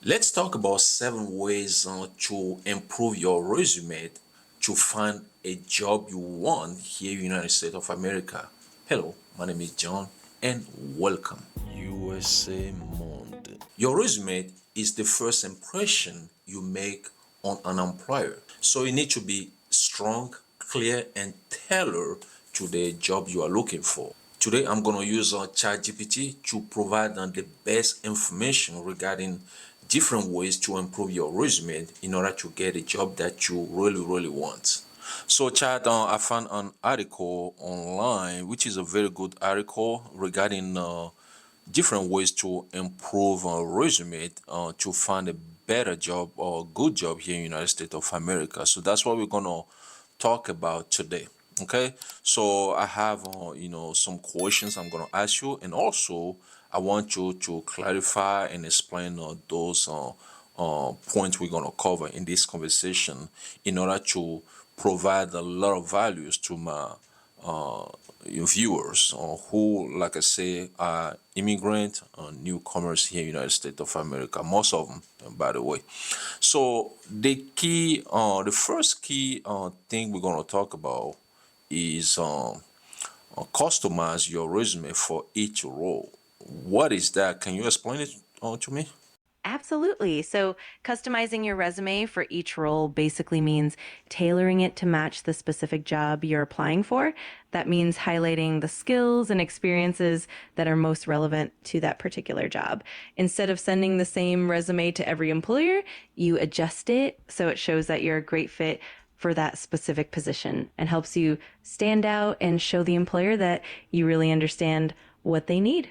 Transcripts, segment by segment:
Let's talk about 7 ways to improve your resume to find a job you want here in the United States of America. Hello, my name is John and welcome. USA MONDE. Your resume is the first impression you make on an employer. So you need to be strong, clear, and tailored to the job you are looking for. Today, I'm going to use ChatGPT to provide the best information regarding different ways to improve your resume in order to get a job that you really want. So, Chat, I found an article online, which is a very good article regarding different ways to improve a resume to find a better job or good job here in the United States of America. So that's what we're gonna talk about today. Okay, so I have some questions I'm gonna ask you, and also I want you to clarify and explain those points we're gonna cover in this conversation in order to provide a lot of values to my uh, your viewers who, like I say, are immigrant newcomers here in the United States of America. Most of them, by the way. So the first key thing we're gonna talk about is customize your resume for each role. What is that? Can you explain it to me? Absolutely. So, customizing your resume for each role basically means tailoring it to match the specific job you're applying for. That means highlighting the skills and experiences that are most relevant to that particular job. Instead of sending the same resume to every employer, you adjust it so it shows that you're a great fit for that specific position and helps you stand out and show the employer that you really understand what they need.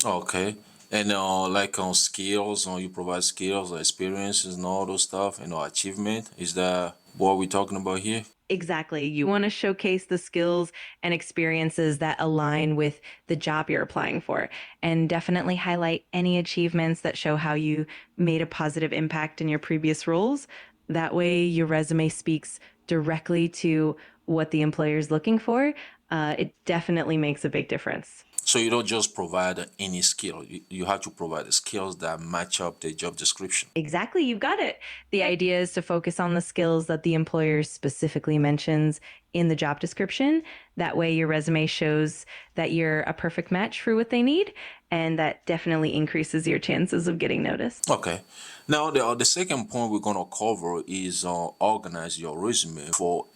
Okay. And like on skills, you provide skills, experiences, and all those stuff, and achievement. Is that what we're talking about here? Exactly. You want to showcase the skills and experiences that align with the job you're applying for, and definitely highlight any achievements that show how you made a positive impact in your previous roles. That way, your resume speaks directly to what the employer is looking for. It definitely makes a big difference. So you don't just provide any skill. You have to provide the skills that match up the job description. Exactly, you've got it. The idea is to focus on the skills that the employer specifically mentions in the job description. That way, your resume shows that you're a perfect match for what they need, and that definitely increases your chances of getting noticed. Okay. Now the second point we're gonna cover is organize your resume for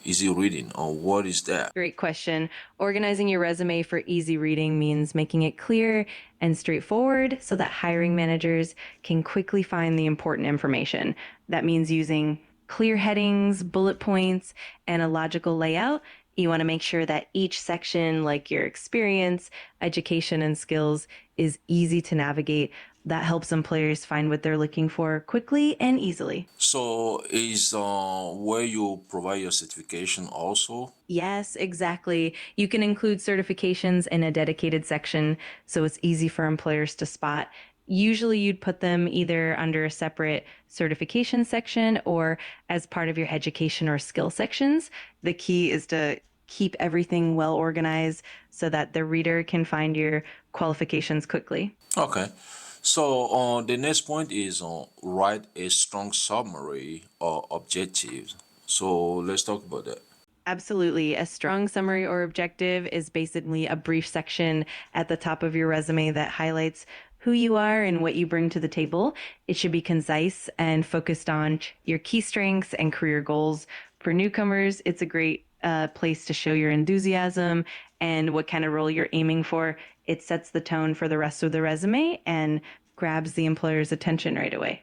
easy reading. What is that? Great question. Organizing your resume for easy reading means making it clear and straightforward so that hiring managers can quickly find the important information. That means using clear headings, bullet points, and a logical layout. You want to make sure that each section, like your experience, education, and skills, is easy to navigate. That helps employers find what they're looking for quickly and easily. So is where you provide your certification also? Yes, exactly. You can include certifications in a dedicated section so it's easy for employers to spot. Usually, you'd put them either under a separate certification section or as part of your education or skill sections. The key is to keep everything well organized so that the reader can find your qualifications quickly. Okay. So the next point is write a strong summary or objectives. So let's talk about that. Absolutely. A strong summary or objective is basically a brief section at the top of your resume that highlights who you are and what you bring to the table. It should be concise and focused on your key strengths and career goals. For newcomers, it's a great place to show your enthusiasm and what kind of role you're aiming for. It sets the tone for the rest of the resume and grabs the employer's attention right away.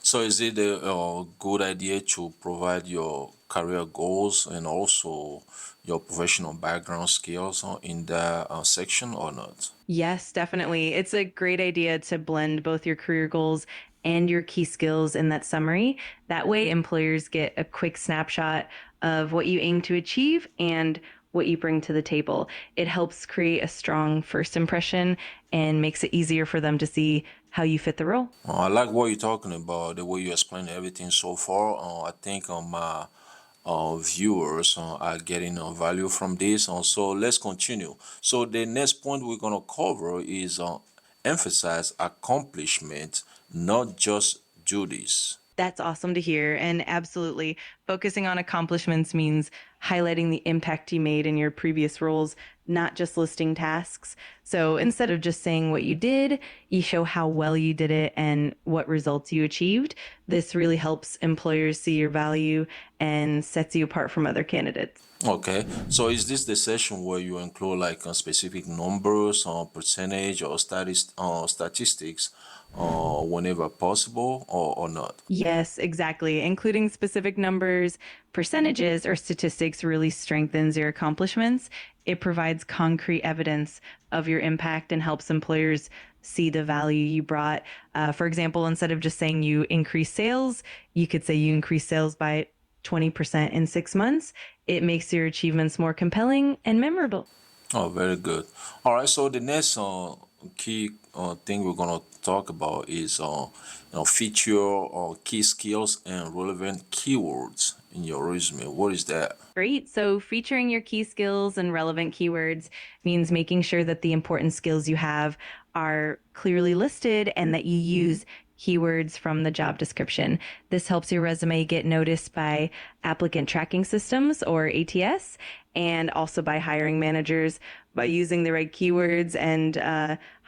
So is it a good idea to provide your career goals and also your professional background skills in that section or not? Yes, definitely. It's a great idea to blend both your career goals and your key skills in that summary. That way, employers get a quick snapshot of what you aim to achieve and what you bring to the table. It helps create a strong first impression and makes it easier for them to see how you fit the role. I like what you're talking about, the way you explain everything so far. I think my viewers are getting value from this. So let's continue. So the next point we're going to cover is emphasize accomplishment not just duties. That's awesome to hear. And absolutely, focusing on accomplishments means highlighting the impact you made in your previous roles, not just listing tasks. So instead of just saying what you did, you show how well you did it and what results you achieved. This really helps employers see your value and sets you apart from other candidates. Okay, so is this the session where you include like specific numbers or percentage or statistics whenever possible or not? Yes, exactly. Including specific numbers, percentages, or statistics really strengthens your accomplishments. It provides concrete evidence of your impact and helps employers see the value you brought. For example, instead of just saying you increase sales, you could say you increase sales by 20% in 6 months. It makes your achievements more compelling and memorable. Oh, very good. All right, so the next key thing we're gonna talk about is feature key skills and relevant keywords in your resume. What is that? Great. So, featuring your key skills and relevant keywords means making sure that the important skills you have are clearly listed and that you use keywords from the job description. This helps your resume get noticed by applicant tracking systems or ATS and also by hiring managers. By using the right keywords and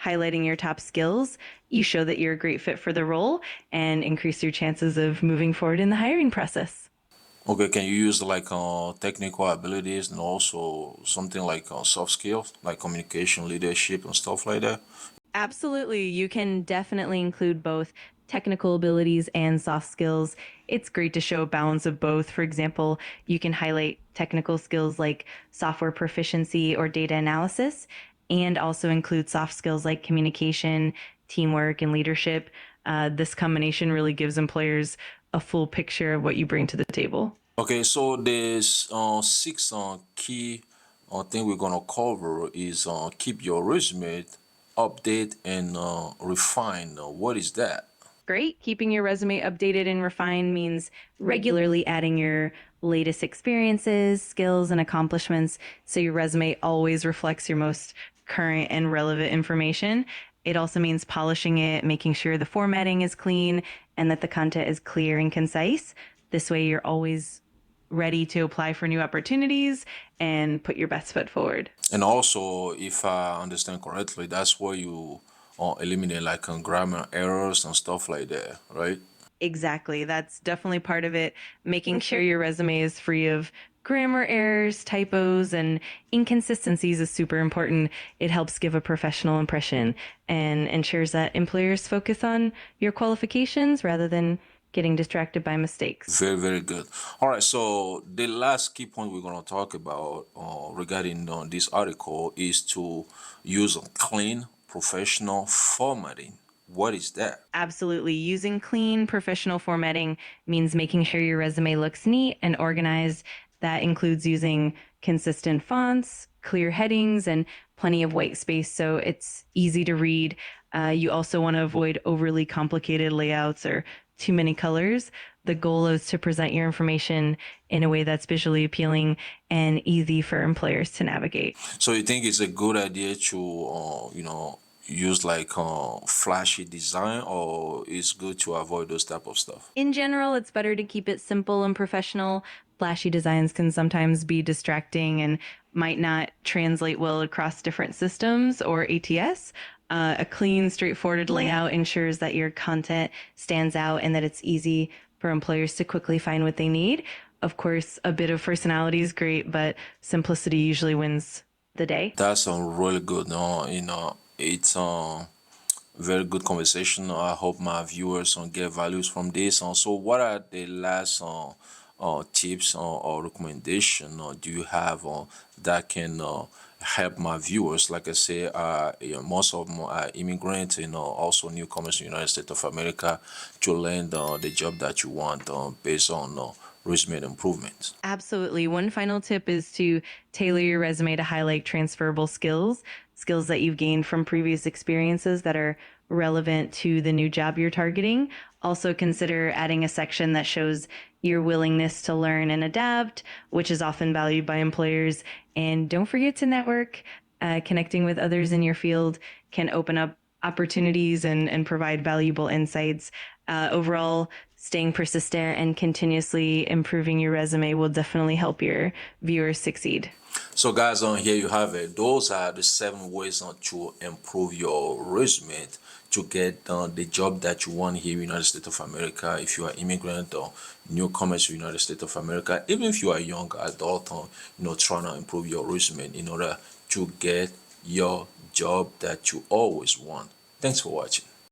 highlighting your top skills, you show that you're a great fit for the role and increase your chances of moving forward in the hiring process. Okay, can you use like technical abilities and also something like soft skills, like communication, leadership, and stuff like that? Absolutely. You can definitely include both technical abilities and soft skills. It's great to show a balance of both. For example, you can highlight technical skills like software proficiency or data analysis, and also include soft skills like communication, teamwork, and leadership. This combination really gives employers a full picture of what you bring to the table. Okay, so there's six key thing we're gonna cover is keep your resume update and refine. What is that? Great. Keeping your resume updated and refined means regularly adding your latest experiences, skills, and accomplishments so your resume always reflects your most current and relevant information. It also means polishing it, making sure the formatting is clean and that the content is clear and concise. This way, you're always ready to apply for new opportunities and put your best foot forward. And also, if I understand correctly, that's where you eliminate like grammar errors and stuff like that, right? Exactly. That's definitely part of it. Making sure your resume is free of grammar errors, typos, and inconsistencies is super important. It helps give a professional impression and ensures that employers focus on your qualifications rather than getting distracted by mistakes. Very, very good. All right, so the last key point we're going to talk about regarding this article is to use a clean, professional formatting. What is that? Absolutely. Using clean, professional formatting means making sure your resume looks neat and organized. That includes using consistent fonts, clear headings, and plenty of white space so it's easy to read. You also want to avoid overly complicated layouts or too many colors. The goal is to present your information in a way that's visually appealing and easy for employers to navigate. So you think it's a good idea to, use like flashy design, or it's good to avoid those type of stuff? In general, it's better to keep it simple and professional. Flashy designs can sometimes be distracting and might not translate well across different systems or ATS. A clean, straightforward layout ensures that your content stands out and that it's easy for employers to quickly find what they need. Of course, a bit of personality is great, but simplicity usually wins the day. That's really good. No, it's very good conversation. I hope my viewers get values from this. So, what are the last tips or recommendation do you have that can help my viewers? Like I say, most of them are immigrants, also newcomers in the United States of America to land the job that you want based on resume improvements. Absolutely. One final tip is to tailor your resume to highlight transferable skills, skills that you've gained from previous experiences that are relevant to the new job you're targeting. Also, consider adding a section that shows your willingness to learn and adapt, which is often valued by employers. And don't forget to network. Connecting with others in your field can open up opportunities and provide valuable insights. Overall, staying persistent and continuously improving your resume will definitely help your viewers succeed. So, guys, on here you have it. Those are the 7 ways on to improve your resume to get the job that you want here in the United States of America. If you are immigrant or newcomer to the United States of America, even if you are a young adult, trying to improve your resume in order to get your job that you always want. Thanks for watching.